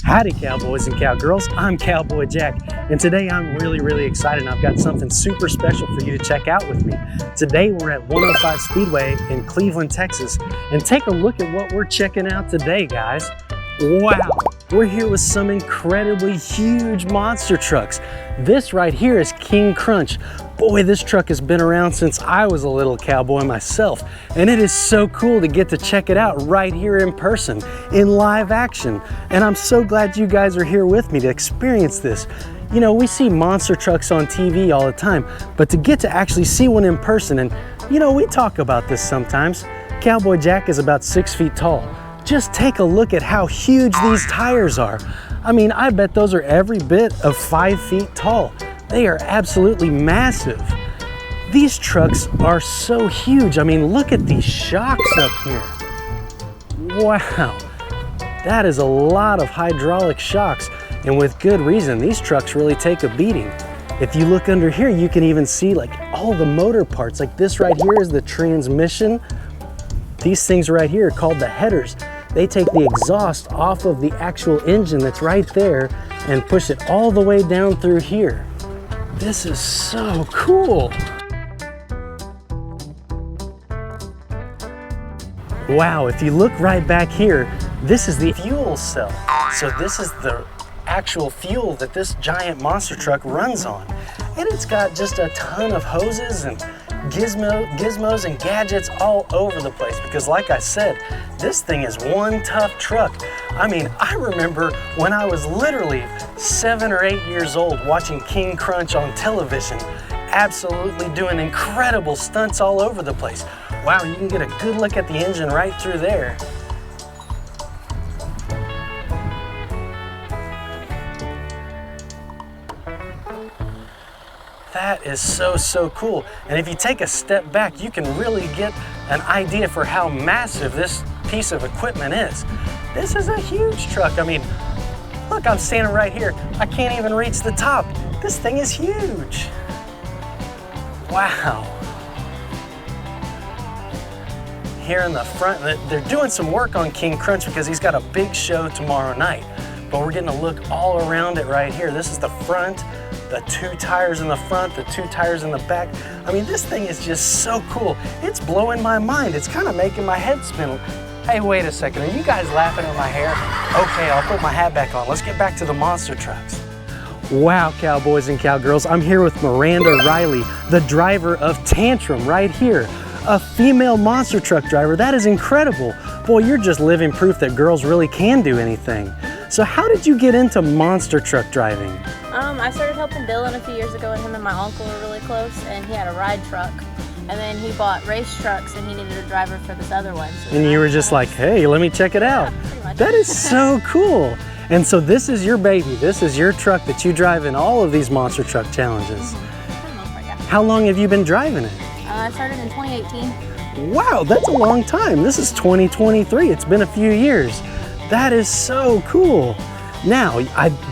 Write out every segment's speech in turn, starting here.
Howdy cowboys and cowgirls, I'm Cowboy Jack, and today I'm really excited and I've got something super special for you to check out with me. Today we're at 105 Speedway in Cleveland, Texas, and take a look at what we're checking out today, guys. Wow, we're here with some incredibly huge monster trucks. This right here is King Crunch. Boy, this truck has been around since I was a little cowboy myself, and it is so cool to get to check it out right here in person, in live action. And I'm so glad you guys are here with me to experience this. You know, we see monster trucks on TV all the time, but to get to actually see one in person, and you know, we talk about this sometimes. Cowboy Jack is about 6 feet tall. Just take a look at how huge these tires are. I mean, I bet those are every bit of 5 feet tall. They are absolutely massive. These trucks are so huge. I mean, look at these shocks up here. Wow, that is a lot of hydraulic shocks, and with good reason. These trucks really take a beating. If you look under here, you can even see like all the motor parts. Like this right here is the transmission. These things right here are called the headers. They take the exhaust off of the actual engine that's right there and push it all the way down through here. This is so cool. Wow, if you look right back here, this is the fuel cell. So this is the actual fuel that this giant monster truck runs on. And it's got just a ton of hoses and gizmos and gadgets all over the place, because like I said, this thing is one tough truck. I mean, I remember when I was literally 7 or 8 years old watching King Crunch on television, absolutely doing incredible stunts all over the place. Wow, you can get a good look at the engine right through there. That is so cool. And if you take a step back, you can really get an idea for how massive this piece of equipment is. This is a huge truck. I mean, look, I'm standing right here. I can't even reach the top. This thing is huge. Wow. Here in the front, they're doing some work on King Crunch because he's got a big show tomorrow night. But we're getting a look all around it right here. This is the front. The 2 tires in the front, the 2 tires in the back. I mean, this thing is just so cool. It's blowing my mind. It's kind of making my head spin. Hey, wait a second, are you guys laughing at my hair? Okay, I'll put my hat back on. Let's get back to the monster trucks. Wow, cowboys and cowgirls, I'm here with Miranda Riley, the driver of Tantrum right here. A female monster truck driver. That is incredible. Boy, you're just living proof that girls really can do anything. So how did you get into monster truck driving? I started helping Dylan a few years ago, and him and my uncle were really close, and he had a ride truck. And then he bought race trucks, and he needed a driver for this other one. So and you were just like, hey, let me check it out. Yeah, pretty much. That is so cool. And so this is your baby. This is your truck that you drive in all of these monster truck challenges. Yeah. How long have you been driving it? I started in 2018. Wow, that's a long time. This is 2023. It's been a few years. That is so cool. Now,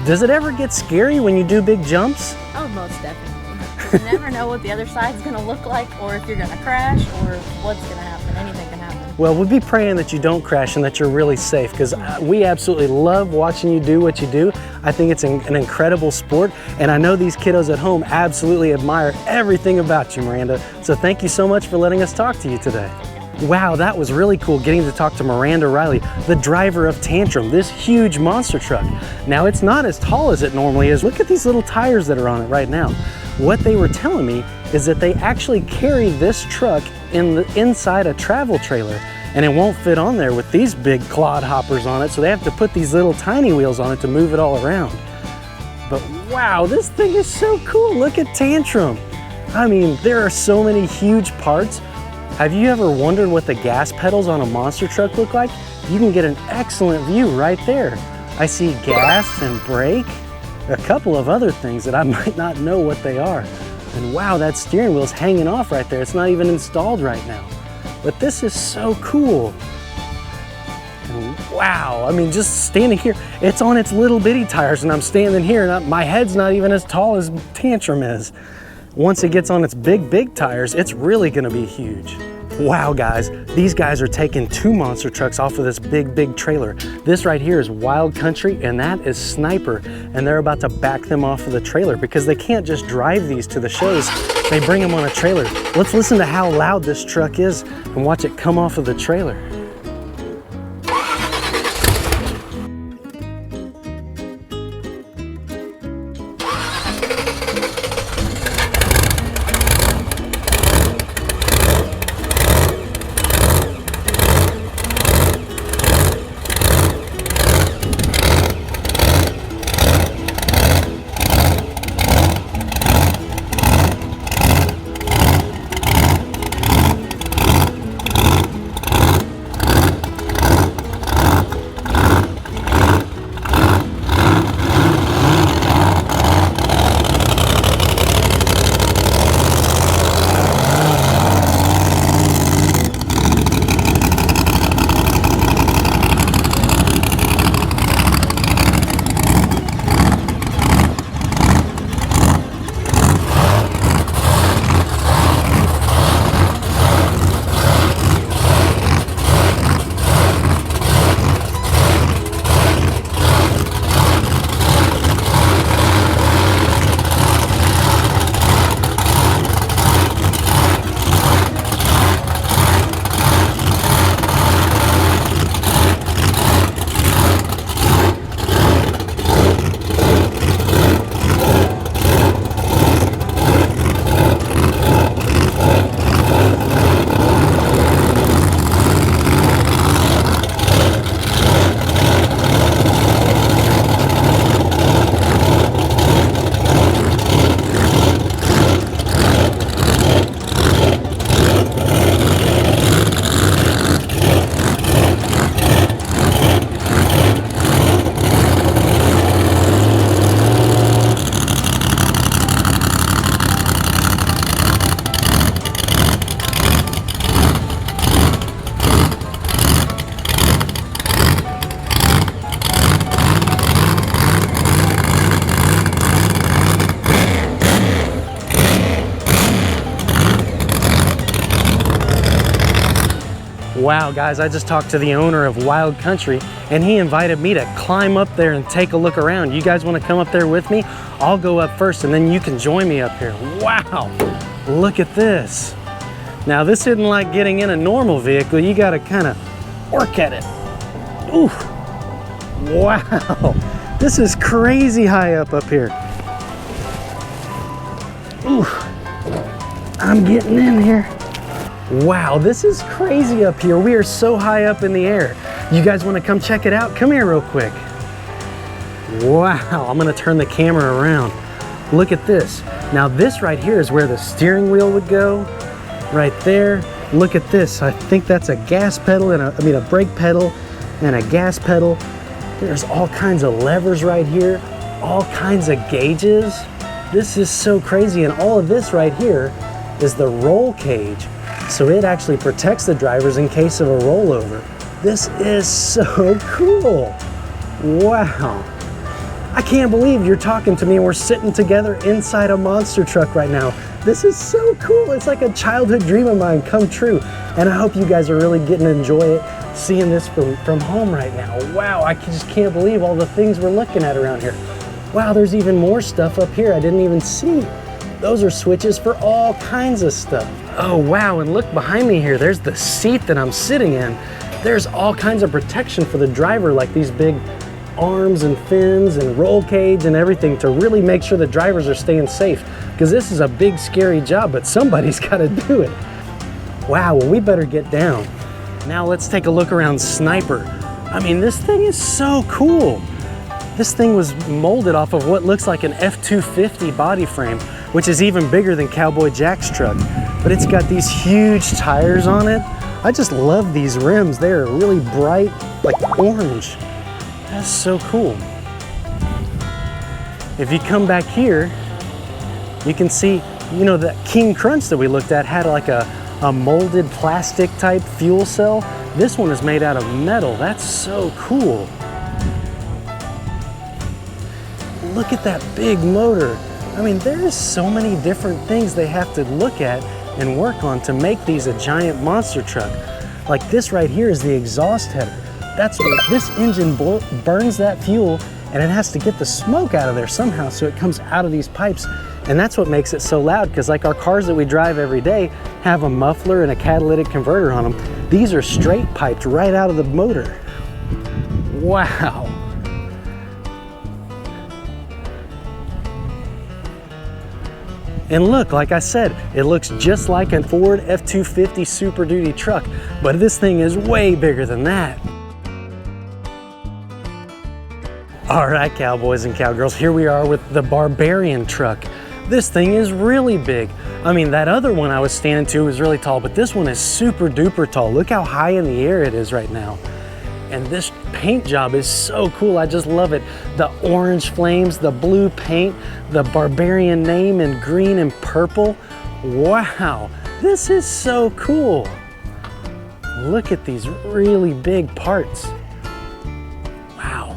does it ever get scary when you do big jumps? Oh, most definitely. You never know what the other side's going to look like, or if you're going to crash, or what's going to happen. Anything can happen. Well, we'll be praying that you don't crash and that you're really safe, because we absolutely love watching you do what you do. I think it's an incredible sport, and I know these kiddos at home absolutely admire everything about you, Miranda. So thank you so much for letting us talk to you today. Wow, that was really cool getting to talk to Miranda Riley, the driver of Tantrum, this huge monster truck. Now, it's not as tall as it normally is. Look at these little tires that are on it right now. What they were telling me is that they actually carry this truck inside a travel trailer, and it won't fit on there with these big clod hoppers on it, so they have to put these little tiny wheels on it to move it all around. But wow, this thing is so cool. Look at Tantrum. I mean, there are so many huge parts. Have you ever wondered what the gas pedals on a monster truck look like? You can get an excellent view right there. I see gas and brake, a couple of other things that I might not know what they are. And wow, that steering wheel's hanging off right there. It's not even installed right now. But this is so cool. And wow, I mean, just standing here, it's on its little bitty tires, and I'm standing here and my head's not even as tall as Tantrum is. Once it gets on its big tires, it's really gonna be huge. Wow guys, these guys are taking 2 monster trucks off of this big trailer. This right here is Wild Country and that is Sniper, and they're about to back them off of the trailer because they can't just drive these to the shows. They bring them on a trailer. Let's listen to how loud this truck is and watch it come off of the trailer. Wow guys, I just talked to the owner of Wild Country and he invited me to climb up there and take a look around. You guys want to come up there with me? I'll go up first and then you can join me up here. Wow, look at this. Now this isn't like getting in a normal vehicle. You got to kind of work at it. Ooh, wow, this is crazy high up here. Ooh, I'm getting in here. Wow, this is crazy up here. We are so high up in the air. You guys want to come check it out? Come here real quick. Wow, I'm going to turn the camera around. Look at this. Now this right here is where the steering wheel would go. Right there. Look at this. I think that's a gas pedal and a brake pedal and a gas pedal. There's all kinds of levers right here. All kinds of gauges. This is so crazy. And all of this right here is the roll cage. So it actually protects the drivers in case of a rollover. This is so cool. Wow. I can't believe you're talking to me and we're sitting together inside a monster truck right now. This is so cool. It's like a childhood dream of mine come true. And I hope you guys are really getting to enjoy it, seeing this from home right now. Wow, I just can't believe all the things we're looking at around here. Wow, there's even more stuff up here I didn't even see. Those are switches for all kinds of stuff. Oh wow, and look behind me here, there's the seat that I'm sitting in. There's all kinds of protection for the driver, like these big arms and fins and roll cage and everything to really make sure the drivers are staying safe, because this is a big scary job, but somebody's got to do it. Wow, well we better get down. Now let's take a look around Sniper. I mean, this thing is so cool. This thing was molded off of what looks like an F-250 body frame, which is even bigger than Cowboy Jack's truck. But it's got these huge tires on it. I just love these rims. They are really bright, like orange. That's so cool. If you come back here, you can see, you know, that King Crunch that we looked at had like a molded plastic type fuel cell. This one is made out of metal. That's so cool. Look at that big motor. I mean, there's so many different things they have to look at and work on to make these a giant monster truck. Like this right here is the exhaust header. That's where this engine burns that fuel, and it has to get the smoke out of there somehow, so it comes out of these pipes. And that's what makes it so loud, because like our cars that we drive every day have a muffler and a catalytic converter on them. These are straight piped right out of the motor. Wow. And look, like I said, it looks just like a Ford F-250 Super Duty truck, but this thing is way bigger than that. All right, cowboys and cowgirls, here we are with the Barbarian truck. This thing is really big. I mean, that other one I was standing to was really tall, but this one is super duper tall. Look how high in the air it is right now. And this paint job is so cool. I just love it. The orange flames, the blue paint, the Barbarian name in green and purple. Wow, this is so cool. Look at these really big parts. Wow.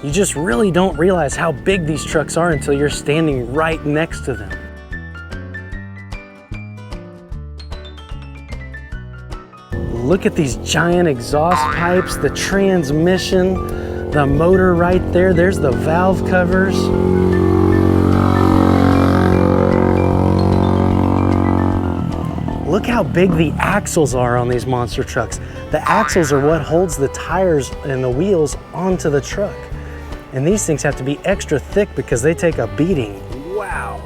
You just really don't realize how big these trucks are until you're standing right next to them. Look at these giant exhaust pipes, the transmission, the motor right there. There's the valve covers. Look how big the axles are on these monster trucks. The axles are what holds the tires and the wheels onto the truck. And these things have to be extra thick because they take a beating. Wow.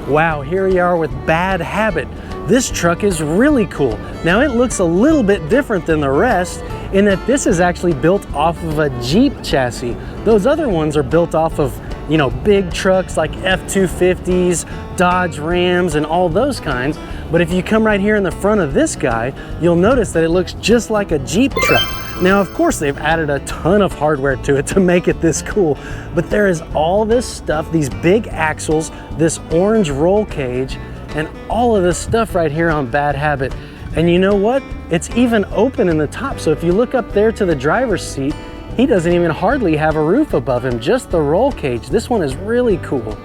Wow, here we are with Bad Habit. This truck is really cool. Now it looks a little bit different than the rest in that this is actually built off of a Jeep chassis. Those other ones are built off of, you know, big trucks like F-250s, Dodge Rams, and all those kinds. But if you come right here in the front of this guy, you'll notice that it looks just like a Jeep truck. Now, of course, they've added a ton of hardware to it to make it this cool, but there is all this stuff, these big axles, this orange roll cage, and all of this stuff right here on Bad Habit. And you know what? It's even open in the top, so if you look up there to the driver's seat, he doesn't even hardly have a roof above him, just the roll cage. This one is really cool.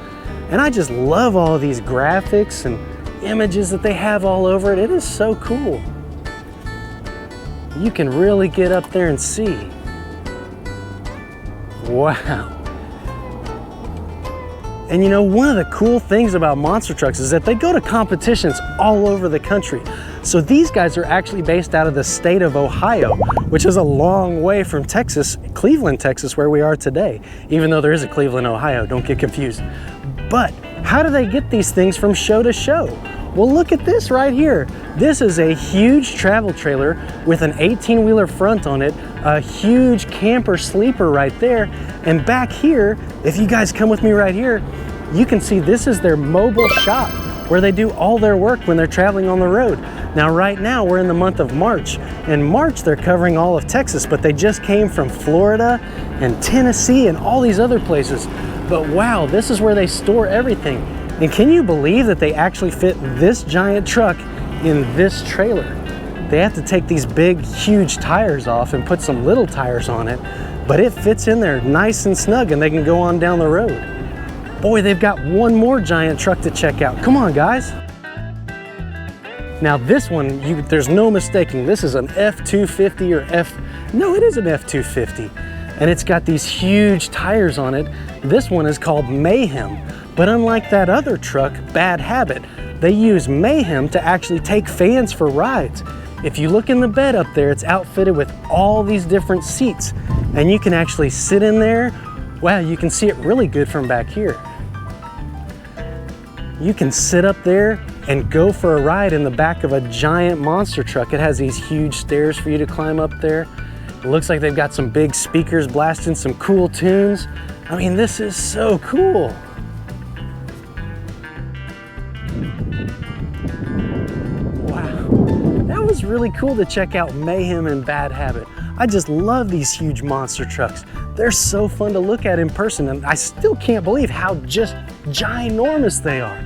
And I just love all of these graphics and images that they have all over it. It is so cool. You can really get up there and see. Wow. And you know, one of the cool things about monster trucks is that they go to competitions all over the country. So these guys are actually based out of the state of Ohio, which is a long way from Texas, Cleveland, Texas, where we are today, even though there is a Cleveland, Ohio, don't get confused. But how do they get these things from show to show? Well, look at this right here. This is a huge travel trailer with an 18-wheeler front on it, a huge camper sleeper right there. And back here, if you guys come with me right here, you can see this is their mobile shop where they do all their work when they're traveling on the road. Now, right now, we're in the month of March. In March, they're covering all of Texas, but they just came from Florida and Tennessee and all these other places. But wow, this is where they store everything. And can you believe that they actually fit this giant truck in this trailer? They have to take these big, huge tires off and put some little tires on it, but it fits in there nice and snug and they can go on down the road. Boy, they've got one more giant truck to check out. Come on, guys. Now this one, there's no mistaking, this is an F-250 or no, it is an F-250. And it's got these huge tires on it. This one is called Mayhem. But unlike that other truck, Bad Habit, they use Mayhem to actually take fans for rides. If you look in the bed up there, it's outfitted with all these different seats. And you can actually sit in there. Wow, you can see it really good from back here. You can sit up there and go for a ride in the back of a giant monster truck. It has these huge stairs for you to climb up there. It looks like they've got some big speakers blasting some cool tunes. I mean, this is so cool. That was really cool to check out Mayhem and Bad Habit. I just love these huge monster trucks. They're so fun to look at in person, and I still can't believe how just ginormous they are.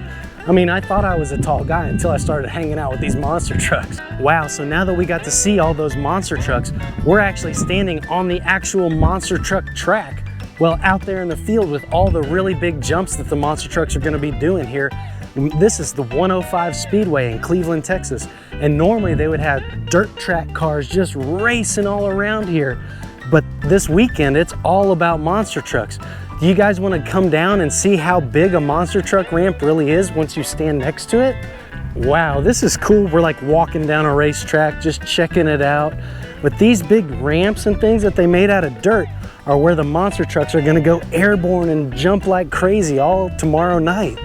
I mean, I thought I was a tall guy until I started hanging out with these monster trucks. Wow, so now that we got to see all those monster trucks, we're actually standing on the actual monster truck track. Well, out there in the field with all the really big jumps that the monster trucks are going to be doing here, this is the 105 Speedway in Cleveland, Texas. And normally they would have dirt track cars just racing all around here. But this weekend, it's all about monster trucks. Do you guys want to come down and see how big a monster truck ramp really is once you stand next to it? Wow, this is cool. We're like walking down a racetrack, just checking it out. But these big ramps and things that they made out of dirt are where the monster trucks are gonna go airborne and jump like crazy all tomorrow night.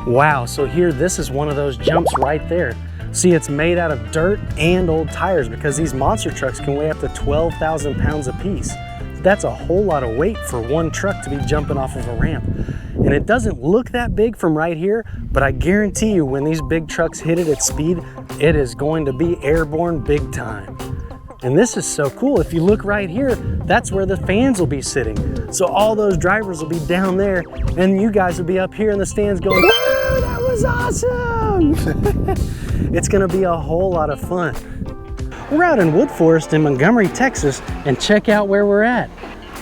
Wow, so here, this is one of those jumps right there. See, it's made out of dirt and old tires because these monster trucks can weigh up to 12,000 pounds apiece. That's a whole lot of weight for one truck to be jumping off of a ramp. And it doesn't look that big from right here, but I guarantee you when these big trucks hit it at speed, it is going to be airborne big time. And this is so cool. If you look right here, that's where the fans will be sitting. So all those drivers will be down there and you guys will be up here in the stands going, "Whoa, that was awesome!" It's gonna be a whole lot of fun. We're out in Wood Forest in Montgomery, Texas, and check out where we're at.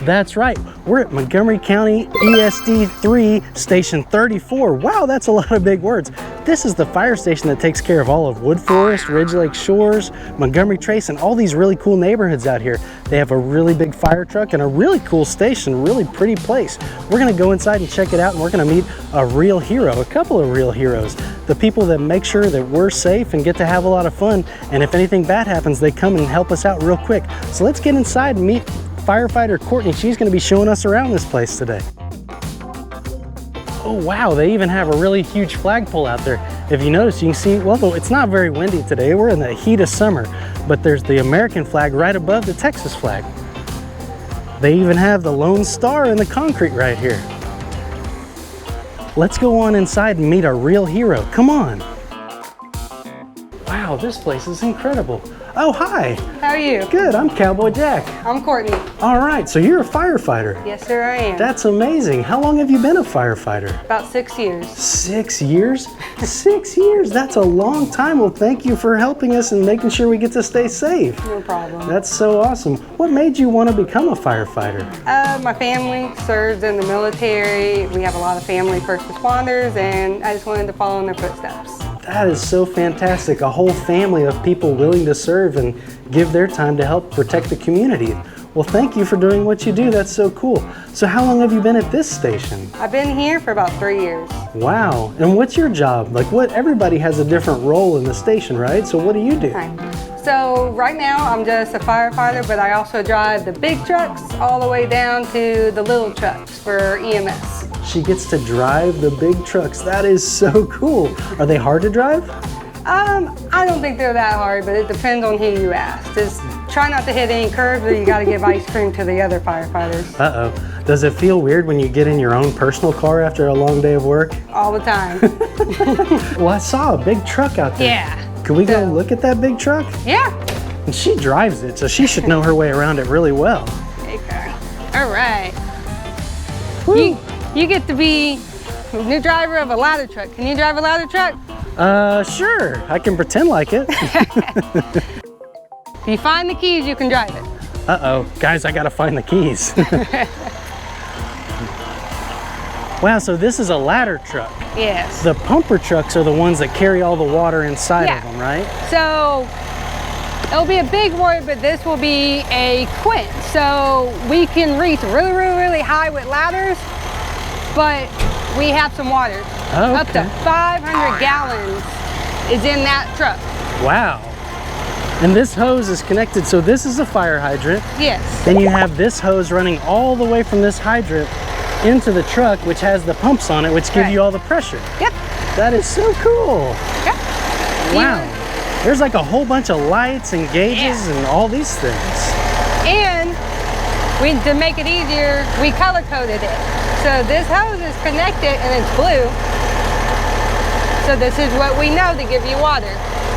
That's right, we're at Montgomery County ESD 3, Station 34. Wow, that's a lot of big words. This is the fire station that takes care of all of Wood Forest, Ridge Lake Shores, Montgomery Trace, and all these really cool neighborhoods out here. They have a really big fire truck and a really cool station, really pretty place. We're gonna go inside and check it out, and we're gonna meet a real hero, a couple of real heroes. The people that make sure that we're safe and get to have a lot of fun, and if anything bad happens, they come and help us out real quick. So let's get inside and meet firefighter Courtney. She's going to be showing us around this place today. Oh wow, they even have a really huge flagpole out there. If you notice, you can see, well, it's not very windy today. We're in the heat of summer, but there's the American flag right above the Texas flag. They even have the Lone Star in the concrete right here. Let's go on inside and meet our real hero. Come on. Wow, this place is incredible. Oh, hi. How are you? Good, I'm Cowboy Jack. I'm Courtney. All right, so you're a firefighter. Yes, sir, I am. That's amazing. How long have you been a firefighter? About 6 years. 6 years? 6 years, that's a long time. Well, thank you for helping us and making sure we get to stay safe. No problem. That's so awesome. What made you want to become a firefighter? My family serves in the military. We have a lot of family first responders, and I just wanted to follow in their footsteps. That is so fantastic. A whole family of people willing to serve and give their time to help protect the community. Well, thank you for doing what you do. That's so cool. So how long have you been at this station? I've been here for about 3 years. Wow. And what's your job? Like everybody has a different role in the station, right? So what do you do? Hi. So right now I'm just a firefighter, but I also drive the big trucks all the way down to the little trucks for EMS. She gets to drive the big trucks. That is so cool. Are they hard to drive? I don't think they're that hard, but it depends on who you ask. Just try not to hit any curves, or you got to give ice cream to the other firefighters. Uh-oh. Does it feel weird when you get in your own personal car after a long day of work? All the time. Well, I saw a big truck out there. Yeah. Can we go look at that big truck? Yeah. And she drives it, so she should know her way around it really well. Okay. All right. Woo. You get to be the new driver of a ladder truck. Can you drive a ladder truck? Sure. I can pretend like it. If you find the keys, you can drive it. Uh-oh. Guys, I gotta find the keys. Wow, so this is a ladder truck. Yes. The pumper trucks are the ones that carry all the water inside of them, right? So it'll be a big word, but this will be a quint. So we can reach really, really, really high with ladders, but we have some water. Oh, okay. Up to 500 gallons is in that truck. Wow. And this hose is connected, so this is a fire hydrant. Yes. Then you have this hose running all the way from this hydrant into the truck, which has the pumps on it, which give you all the pressure. Yep. That is so cool. Yep. Wow. There's like a whole bunch of lights and gauges and all these things. And to make it easier, we color coded it. So this hose is connected and it's blue. So this is what we know to give you water.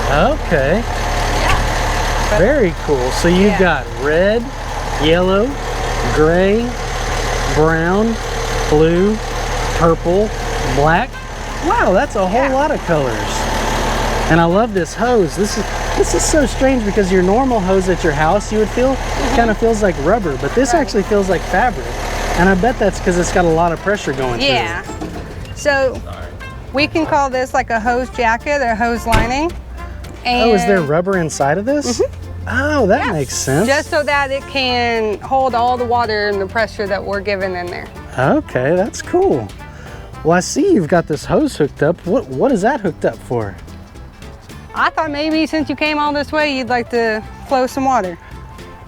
Okay. Yeah. Very cool. So you've got red, yellow, gray, brown, blue, purple, black. Wow, that's a whole lot of colors. And I love this hose. This is so strange because your normal hose at your house, you would feel, kind of feels like rubber, but this actually feels like fabric. And I bet that's because it's got a lot of pressure going through it. Yeah. So we can call this like a hose jacket or hose lining. And oh, is there rubber inside of this? Oh, that makes sense. just so that it can hold all the water and the pressure that we're giving in there. Okay, that's cool. Well, I see you've got this hose hooked up. What is that hooked up for? I thought maybe since you came all this way, you'd like to flow some water.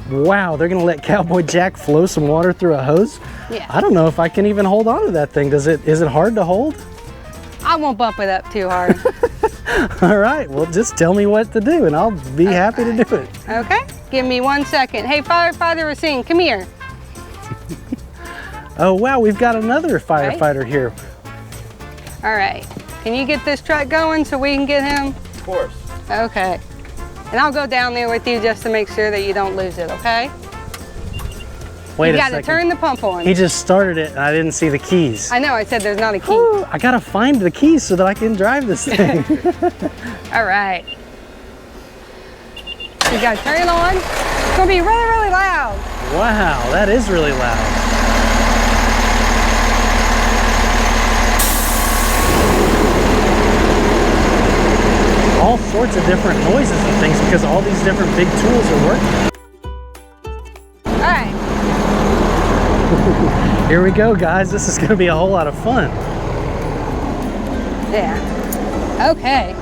Wow, they're gonna let Cowboy Jack flow some water through a hose? Yeah. I don't know if I can even hold on to that thing. Is it hard to hold? I won't bump it up too hard. All right, well, just tell me what to do and I'll be happy to do it. Okay, give me 1 second. Hey, firefighter Racine, come here. Oh, wow, we've got another firefighter here. All right, can you get this truck going so we can get him? Of course. Okay, and I'll go down there with you just to make sure that you don't lose it, okay? Wait You a gotta second. turn the pump on. He just started it and I didn't see the keys. I know, I said there's not a key. Ooh, I gotta find the keys so that I can drive this thing. All right. You gotta turn it on. It's gonna be really, really loud. Wow, that is really loud. All sorts of different noises and things because all these different big tools are working. All right. Here we go, guys. This is gonna be a whole lot of fun. Yeah. Okay.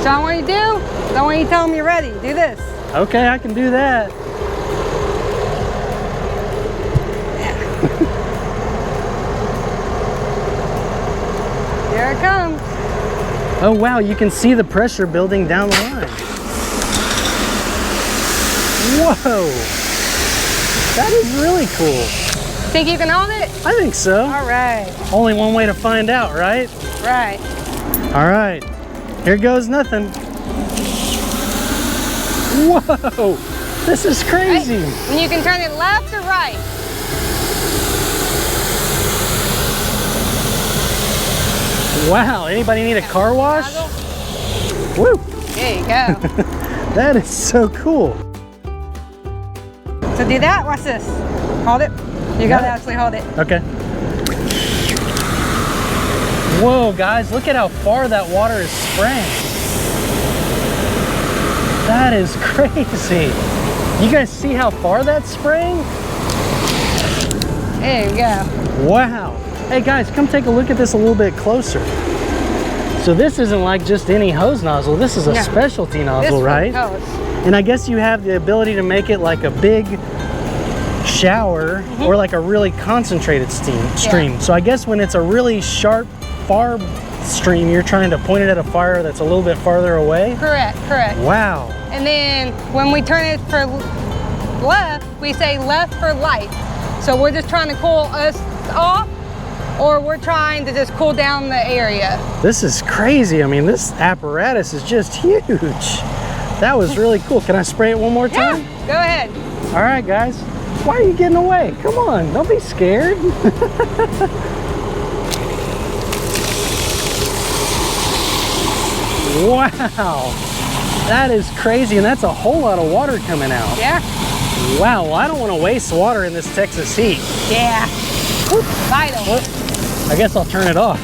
So I want you to do, I want you to tell them you're ready. Do this. Okay, I can do that. Here it comes. Oh wow, you can see the pressure building down the line. Whoa, that is really cool. Think you can hold it? I think so. All right. Only one way to find out, right? Right. All right, here goes nothing. Whoa, this is crazy. Right. And you can turn it left or right. Wow, anybody need a car wash? Woo, There you go. that is so cool. So do that, watch this. Hold it. You gotta actually hold it. Okay. Whoa, guys, look at how far that water is spraying. That is crazy. You guys see how far that's spraying? There you go. Wow. Hey guys, come take a look at this a little bit closer. So this isn't like just any hose nozzle. This is a specialty nozzle, right? And I guess you have the ability to make it like a big shower or like a really concentrated stream. So I guess when it's a really sharp, far stream, you're trying to point it at a fire that's a little bit farther away? Correct, correct. Wow. And then when we turn it for left, we say left for light. So we're just trying to cool us off, or we're trying to just cool down the area. This is crazy. I mean, this apparatus is just huge. That was really cool. Can I spray it one more time? Yeah, go ahead. All right, guys. Why are you getting away? Come on, don't be scared. Wow, that is crazy, and that's a whole lot of water coming out. Yeah. Wow, well, I don't want to waste water in this Texas heat. Yeah. Whoop, vital. I guess I'll turn it off.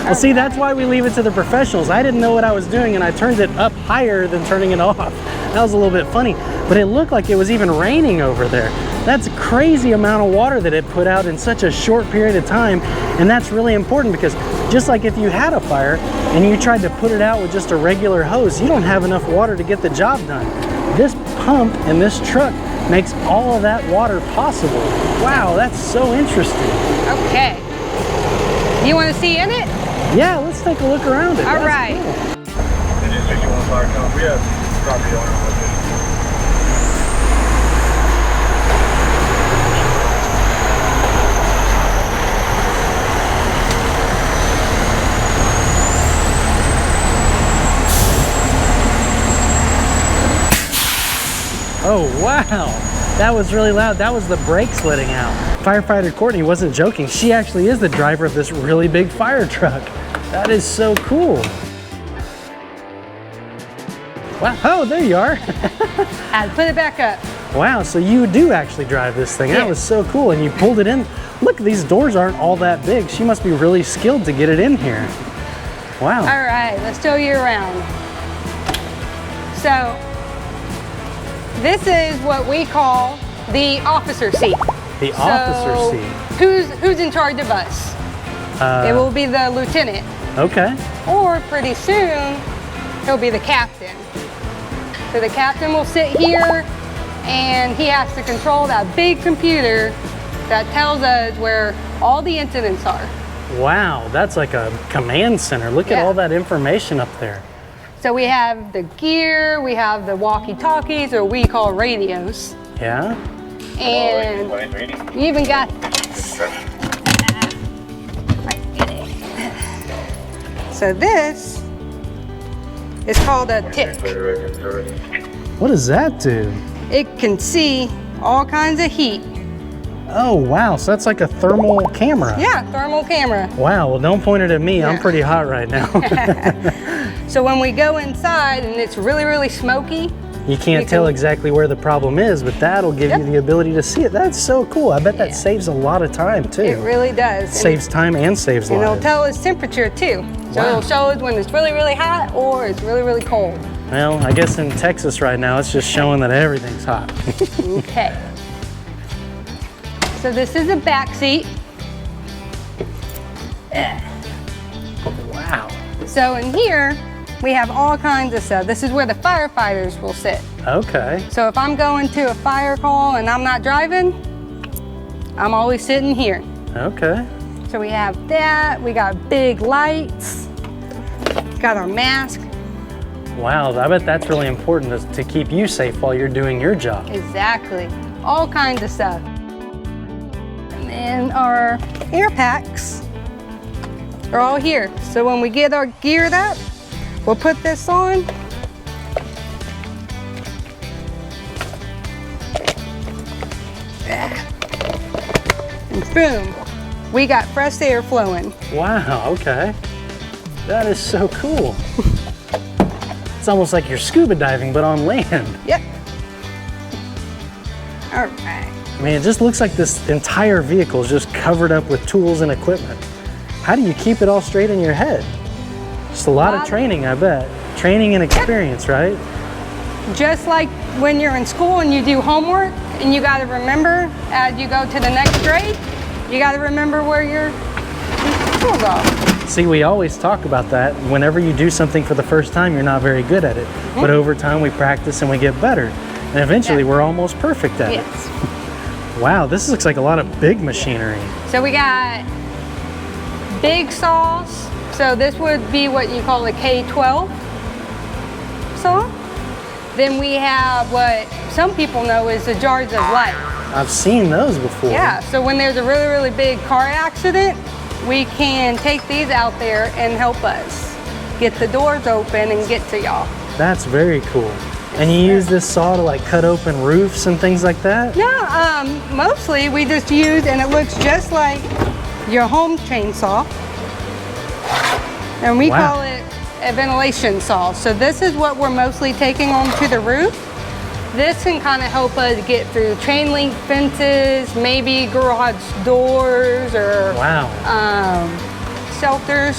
Well, see, that's why we leave it to the professionals. I didn't know what I was doing, and I turned it up higher than turning it off. That was a little bit funny, but it looked like it was even raining over there. That's a crazy amount of water that it put out in such a short period of time, and that's really important because just like if you had a fire and you tried to put it out with just a regular hose, you don't have enough water to get the job done. This pump and this truck makes all of that water possible. Wow, that's so interesting. Okay. You want to see in it? Yeah, let's take a look around it. All That's right. cool. Did you say you want fire company? We have property owners with it. Oh, wow. That was really loud. That was the brakes letting out. Firefighter Courtney wasn't joking. She actually is the driver of this really big fire truck. That is so cool. Wow, oh, there you are. And put it back up. Wow, so you do actually drive this thing. Yeah. That was so cool. And you pulled it in. Look, these doors aren't all that big. She must be really skilled to get it in here. Wow. All right, let's show you around. So, this is what we call the officer seat. The officer So, seat. Who's in charge of us? It will be the lieutenant. Okay. Or pretty soon, he'll be the captain. So the captain will sit here and he has to control that big computer that tells us where all the incidents are. Wow, that's like a command center. Look at Yeah. all that information up there. So we have the gear, we have the walkie-talkies, or we call radios. Yeah? And you even got, so this is called a tick. What does that do? It can see all kinds of heat. Oh, wow, so that's like a thermal camera. Yeah, thermal camera. Wow, well, don't point it at me. I'm Yeah. pretty hot right now. So when we go inside and it's really, really smoky, You can't You tell can- exactly where the problem is, but that'll give you Yep. the ability to see it. That's so cool. I bet that Yeah. saves a lot of time, too. it really does. Saves time and saves And it'll lives. tell us temperature too. So Wow. it'll show us when it's really, really hot or it's really, really cold. Well, I guess in Texas right now, it's just showing that everything's hot. Okay. So this is a back seat. Wow. So in here, we have all kinds of stuff. This is where the firefighters will sit. Okay. So if I'm going to a fire call and I'm not driving, I'm always sitting here. Okay. So we have that, we got big lights, got our mask. Wow, I bet that's really important to keep you safe while you're doing your job. Exactly, all kinds of stuff. And then our air packs are all here. So when we get our geared up, we'll put this on. And boom, we got fresh air flowing. Wow, okay. That is so cool. It's almost like you're scuba diving, but on land. Yep. All right. I mean, it just looks like this entire vehicle is just covered up with tools and equipment. How do you keep it all straight in your head? Just a lot of training, I bet. Training and experience, right? Just like when you're in school and you do homework and you got to remember as you go to the next grade, you got to remember where your tools are. See, we always talk about that. Whenever you do something for the first time, you're not very good at it. But over time, we practice and we get better. And eventually, Yeah. we're almost perfect at Yes. it. Wow, this looks like a lot of big machinery. So we got big saws. So this would be what you call a K12 saw. Then we have what some people know is the jars of life. I've seen those before. Yeah, so when there's a really, really big car accident, we can take these out there and help us get the doors open and get to y'all. That's very cool. And you use this saw to like cut open roofs and things like that? Yeah, mostly we just use, and it looks just like your home chainsaw. And we Wow. call it a ventilation saw. So this is what we're mostly taking onto the roof. This can kind of help us get through chain link fences, maybe garage doors or Wow, shelters.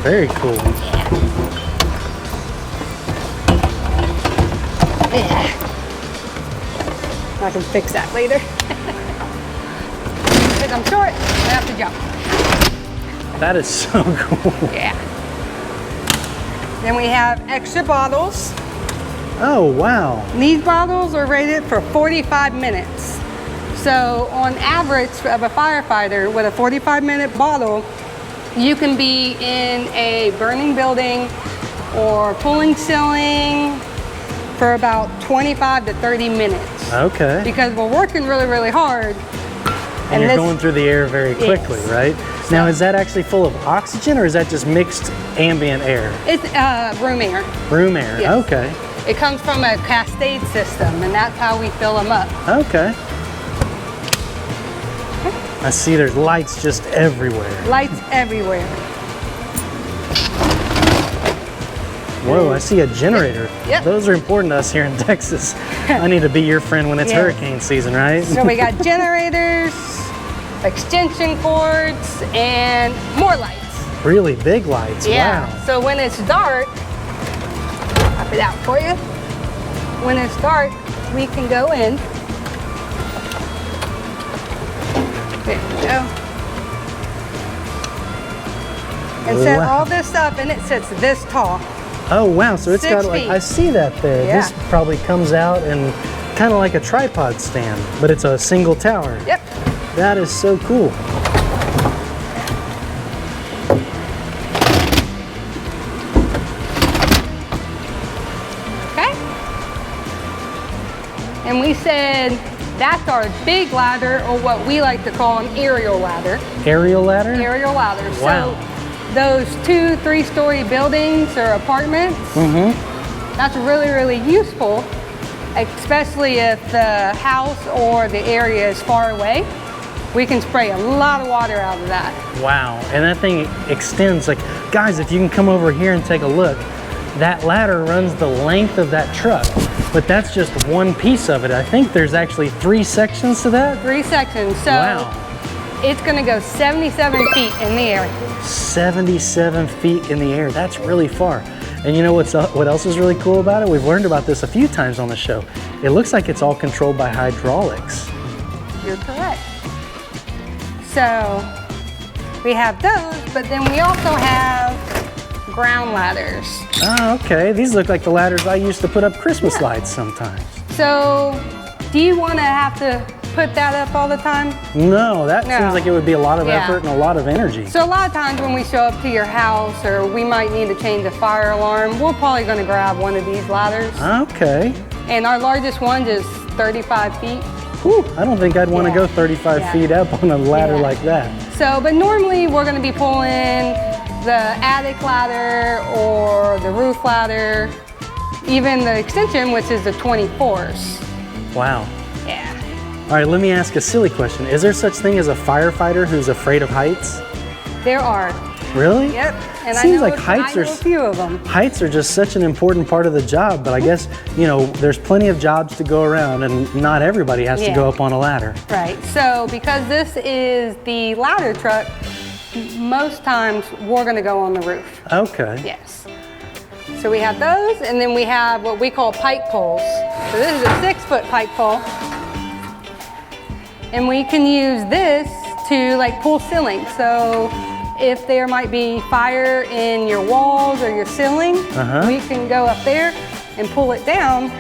very cool. I can fix that later. Because I'm short, I have to jump. That is so cool. Yeah. Then we have extra bottles. Oh, wow. These bottles are rated for 45 minutes. So on average of a firefighter with a 45-minute bottle, you can be in a burning building or pulling ceiling for about 25 to 30 minutes. Okay. Because we're working really, really hard. And you're this- going through the air very quickly, Yes. right? Now, is that actually full of oxygen or is that just mixed ambient air? It's room air. Room air, Yes. okay. It comes from a cascade system, and that's how we fill them up. Okay. I see there's lights just everywhere. Lights everywhere. Whoa, I see a generator. Yep. Those are important to us here in Texas. I need to be your friend when it's Yeah. hurricane season, right? So we got generators, extension cords, and more lights. Really big lights. Yeah. Wow. So when it's dark, pop it out for you. When it's dark, we can go in. There we go. And set Wow. all this up, and it sits this tall. Oh wow, so it's 6 got like, feet. I see that there. Yeah. This probably comes out and kind of like a tripod stand, but it's a single tower. Yep. That is so cool. Okay. And we said that's our big ladder, or what we like to call an aerial ladder. Aerial ladder? Aerial ladder. Wow. So those 2, 3-story buildings or apartments, that's really, really useful, especially if the house or the area is far away. We can spray a lot of water out of that. Wow, and that thing extends. Like, guys, if you can come over here and take a look, that ladder runs the length of that truck, but that's just one piece of it. I think there's actually 3 sections to that. 3 sections. So Wow. it's gonna go 77 feet in the air. 77 feet in the air. That's really far. And you know what else is really cool about it? We've learned about this a few times on the show. It looks like it's all controlled by hydraulics. You're correct. So we have those, but then we also have ground ladders. Oh, okay. These look like the ladders I used to put up Christmas lights sometimes. So do you want to have to put that up all the time? No, that No. seems like it would be a lot of Yeah. effort and a lot of energy. So a lot of times when we show up to your house, or we might need to change a fire alarm, we're probably going to grab one of these ladders. Okay. And our largest one is 35 feet. Whew, I don't think I'd want to Yeah. go 35 Yeah. feet up on a ladder Yeah. like that. So, but normally we're going to be pulling the attic ladder or the roof ladder, even the extension, which is the 24s. Wow. Yeah. All right, let me ask a silly question. Is there such thing as a firefighter who's afraid of heights? There are. Really? Yep. And Seems I know, like heights I are know a few of them. Heights are just such an important part of the job, but I guess, you know, there's plenty of jobs to go around and not everybody has to Yeah. go up on a ladder. Right. So because this is the ladder truck, most times we're going to go on the roof. Okay. Yes. So we have those, and then we have what we call pike poles. So this is a 6-foot pike pole. And we can use this to like pull ceilings. So if there might be fire in your walls or your ceiling, we can go up there and pull it down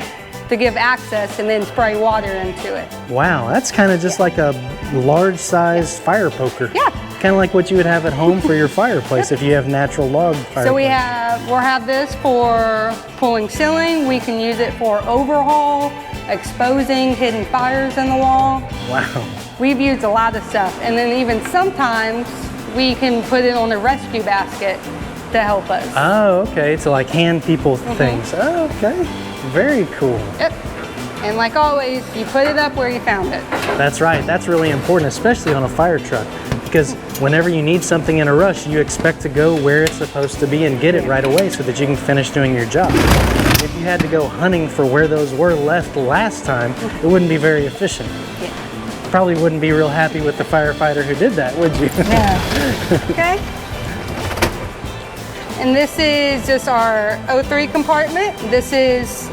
to give access and then spray water into it. Wow, that's kind of just like a large size fire poker. Yeah. Kind of like what you would have at home for your fireplace if you have natural log fireplace. So we'll have this for pulling ceiling. We can use it for overhaul, exposing hidden fires in the wall. Wow. We've used a lot of stuff. And then even sometimes we can put it on a rescue basket to help us. Oh, okay. To like hand people things. Oh, okay. Very cool. Yep. And like always, you put it up where you found it. That's right. That's really important, especially on a fire truck. Because whenever you need something in a rush, you expect to go where it's supposed to be and get it right away so that you can finish doing your job. If you had to go hunting for where those were left last time, it wouldn't be very efficient. Yeah. Probably wouldn't be real happy with the firefighter who did that, would you? Yeah. Okay. And this is just our O3 compartment. This is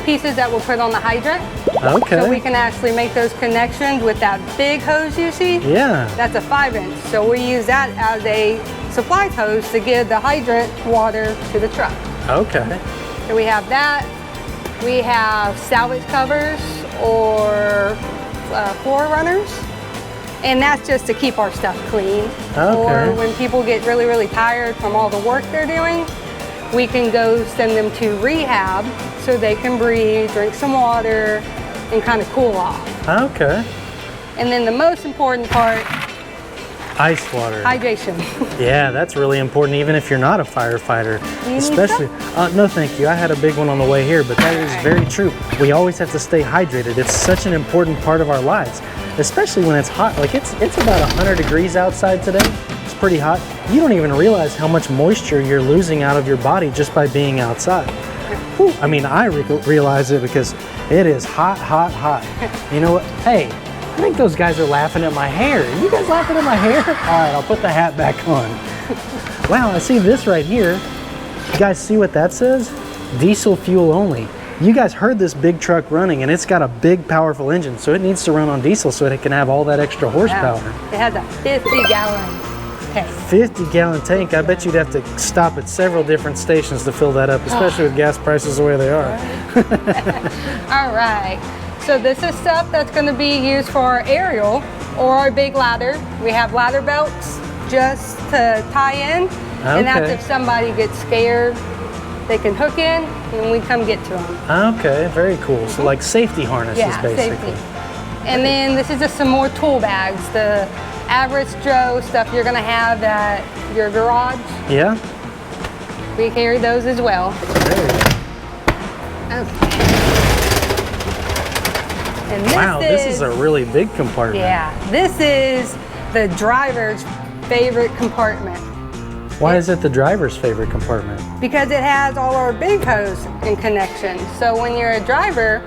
pieces that we'll put on the hydrant. Okay. So we can actually make those connections with that big hose you see. Yeah. That's a 5-inch. So we use that as a supply hose to give the hydrant water to the truck. Okay. So we have that. We have salvage covers or floor runners. And that's just to keep our stuff clean. Okay. Or when people get really, really tired from all the work they're doing, we can go send them to rehab so they can breathe, drink some water, and kind of cool off. Okay. And then the most important part, Ice water. hydration. Yeah, that's really important even if you're not a firefighter. You need Especially, no thank you. I had a big one on the way here, but that is very true. We always have to stay hydrated. It's such an important part of our lives, especially when it's hot. Like it's about 100 degrees outside today. truck's pretty hot. You don't even realize how much moisture you're losing out of your body just by being outside. Whew. I mean, I realize it because it is hot, hot, hot. You know what? Hey, I think those guys are laughing at my hair. Are you guys laughing at my hair? All right, I'll put the hat back on. Wow, I see this right here. You guys see what that says? Diesel fuel only. You guys heard this big truck running, and it's got a big, powerful engine, so it needs to run on diesel so it can have all that extra horsepower. It has a 50-gallon tank. 50-gallon tank. I bet you'd have to stop at several different stations to fill that up, especially with gas prices the way they are. All right. So this is stuff that's going to be used for our aerial or our big ladder. We have ladder belts just to tie in, and that's if somebody gets scared, they can hook in and we come get to them. Okay, very cool. So like safety harnesses, basically. Safety. And then this is just some more tool bags. The average Joe stuff you're gonna have at your garage. Yeah. We carry those as well. Okay. And this is a really big compartment. Yeah, this is the driver's favorite compartment. Why is it the driver's favorite compartment? Because it has all our big hose and connections. So when you're a driver,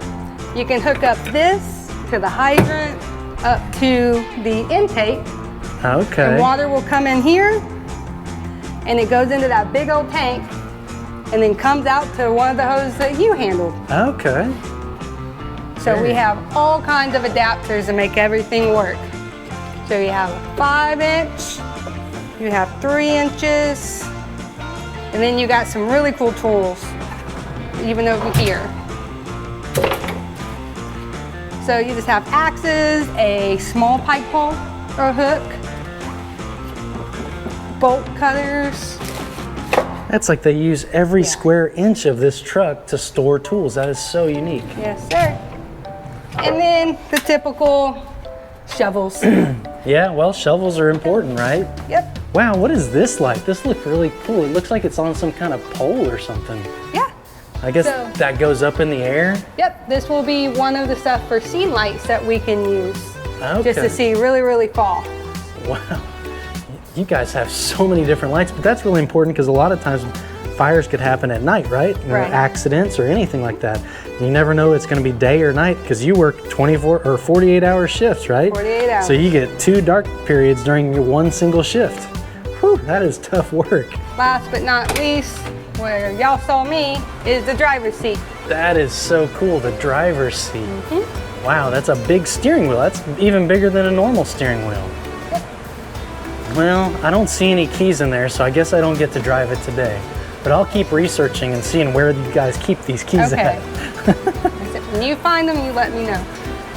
you can hook up this to the hydrant, up to the intake. Okay. And water will come in here, and it goes into that big old tank, and then comes out to one of the hoses that you handled. Okay. So we have all kinds of adapters to make everything work. So you have a 5-inch, you have 3 inches, and then you got some really cool tools, even over here. So you just have axes, a small pipe pull or hook, bolt cutters. That's like they use every square inch of this truck to store tools. That is so unique. Yes, sir. And then the typical shovels. Yeah, well, shovels are important, right? Yep. Wow, what is this like? This looks really cool. It looks like it's on some kind of pole or something. Yeah. I guess that goes up in the air? Yep, this will be one of the stuff for scene lights that we can use. Okay. Just to see really, really fall. Wow. You guys have so many different lights, but that's really important because a lot of times fires could happen at night, right? Right. Accidents or anything like that. You never know it's going to be day or night because you work 24 or 48-hour shifts, right? 48 hours. So you get 2 dark periods during your one single shift. Whew, that is tough work. Last but not least, where y'all saw me, is the driver's seat. That is so cool, the driver's seat. Wow, that's a big steering wheel. That's even bigger than a normal steering wheel. Yep. Well, I don't see any keys in there, so I guess I don't get to drive it today. But I'll keep researching and seeing where you guys keep these keys at. When you find them, you let me know.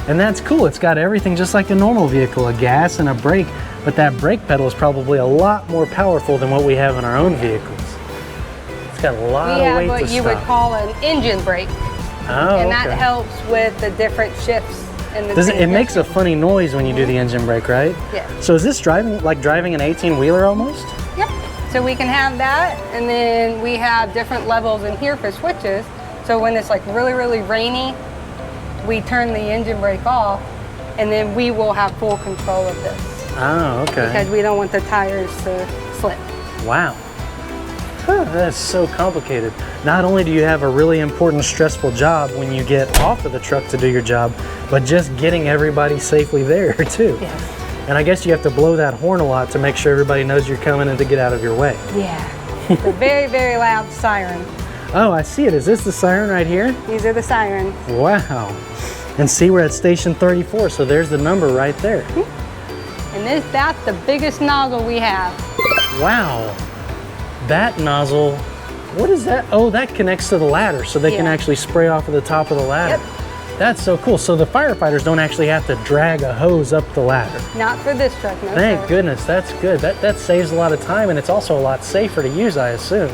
And that's cool. It's got everything just like a normal vehicle, a gas and a brake, but that brake pedal is probably a lot more powerful than what we have in our own vehicles. It's got a lot of weight to stop. We have what you would call an engine brake. Oh, and that helps with the different shifts. And it makes a funny noise when you do the engine brake, right? Yeah. So is this like driving an 18-wheeler almost? Yep. So we can have that, and then we have different levels in here for switches. So when it's like really, really rainy, we turn the engine brake off, and then we will have full control of this. Oh, okay. Because we don't want the tires to slip. Wow. That is so complicated. Not only do you have a really important, stressful job when you get off of the truck to do your job, but just getting everybody safely there too. Yes. And I guess you have to blow that horn a lot to make sure everybody knows you're coming and to get out of your way. Yeah. It's a very, very loud siren. Oh, I see it. Is this the siren right here? These are the sirens. Wow. And see, we're at station 34, so there's the number right there. And that's the biggest nozzle we have. Wow. That nozzle, what is that? Oh, that connects to the ladder, so they can actually spray off of the top of the ladder. Yep. That's so cool. So the firefighters don't actually have to drag a hose up the ladder. Not for this truck, no. Thank goodness, that's good. That saves a lot of time, and it's also a lot safer to use, I assume.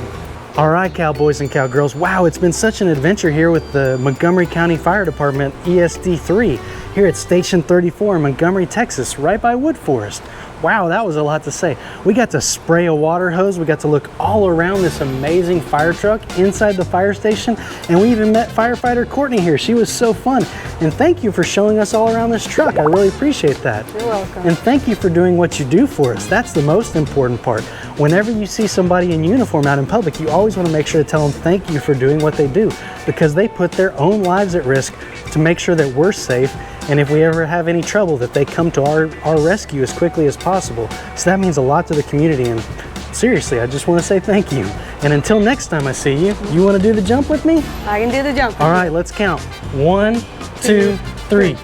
All right, cowboys and cowgirls. Wow, it's been such an adventure here with the Montgomery County Fire Department ESD3 here at Station 34 in Montgomery, Texas, right by Wood Forest. Wow, that was a lot to say. We got to spray a water hose. We got to look all around this amazing fire truck inside the fire station. And we even met firefighter Courtney here. She was so fun. And thank you for showing us all around this truck. I really appreciate that. You're welcome. And thank you for doing what you do for us. That's the most important part. Whenever you see somebody in uniform out in public, you always want to make sure to tell them thank you for doing what they do, because they put their own lives at risk to make sure that we're safe. And if we ever have any trouble, that they come to our rescue as quickly as possible. So that means a lot to the community, and seriously, I just want to say thank you. And until next time I see you, you want to do the jump with me? I can do the jump. All right, let's count. 1, 2, 3.